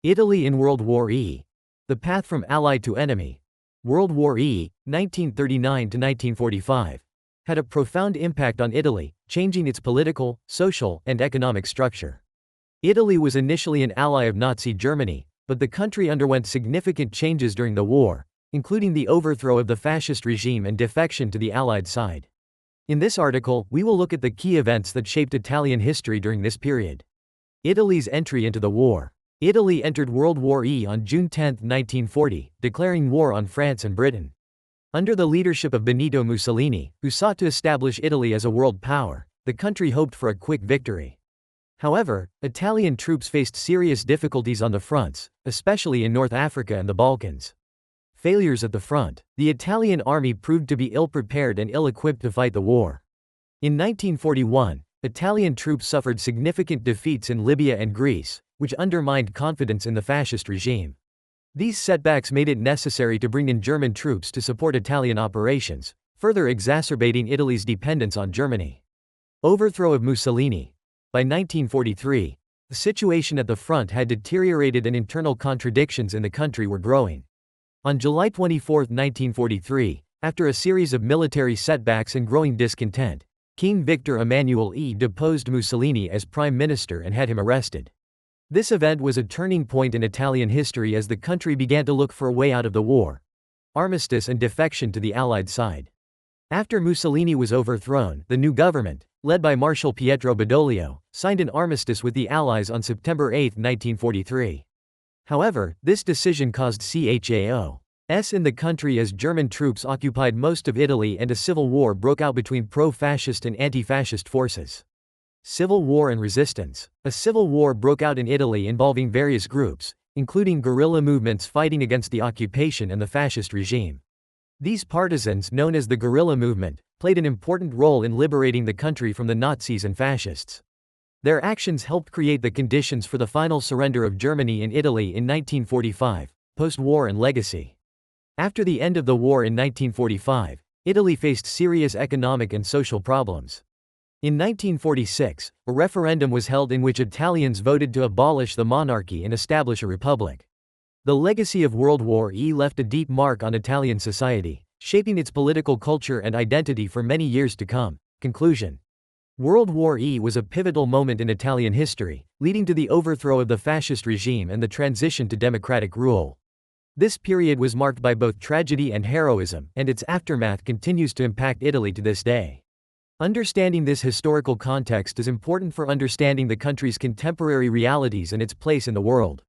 Italy in World War E. The path from ally to enemy. World War E, 1939 to 1945, had a profound impact on Italy, changing its political, social, and economic structure. Italy was initially an ally of Nazi Germany, but the country underwent significant changes during the war, including the overthrow of the fascist regime and defection to the Allied side. In this article, we will look at the key events that shaped Italian history during this period. Italy's entry into the war. Italy entered World War E on June 10, 1940, declaring war on France and Britain. Under the leadership of Benito Mussolini, who sought to establish Italy as a world power, the country hoped for a quick victory. However, Italian troops faced serious difficulties on the fronts, especially in North Africa and the Balkans. Failures at the front. The Italian army proved to be ill-prepared and ill-equipped to fight the war. In 1941, Italian troops suffered significant defeats in Libya and Greece, which undermined confidence in the fascist regime. These setbacks made it necessary to bring in German troops to support Italian operations, further exacerbating Italy's dependence on Germany. Overthrow of Mussolini. By 1943, the situation at the front had deteriorated and internal contradictions in the country were growing. On July 24, 1943, after a series of military setbacks and growing discontent, King Victor Emmanuel deposed Mussolini as prime minister and had him arrested. This event was a turning point in Italian history as the country began to look for a way out of the war, armistice and defection to the Allied side. After Mussolini was overthrown, the new government, led by Marshal Pietro Badoglio, signed an armistice with the Allies on September 8, 1943. However, this decision caused chaos in the country as German troops occupied most of Italy and a civil war broke out between pro-fascist and anti-fascist forces. Civil war and resistance. A civil war broke out in Italy involving various groups, including guerrilla movements fighting against the occupation and the fascist regime. These partisans, known as the guerrilla movement, played an important role in liberating the country from the Nazis and fascists. Their actions helped create the conditions for the final surrender of Germany in Italy in 1945, post-war and legacy. After the end of the war in 1945, Italy faced serious economic and social problems. In 1946, a referendum was held in which Italians voted to abolish the monarchy and establish a republic. The legacy of World War E left a deep mark on Italian society, shaping its political culture and identity for many years to come. Conclusion. World War E was a pivotal moment in Italian history, leading to the overthrow of the fascist regime and the transition to democratic rule. This period was marked by both tragedy and heroism, and its aftermath continues to impact Italy to this day. Understanding this historical context is important for understanding the country's contemporary realities and its place in the world.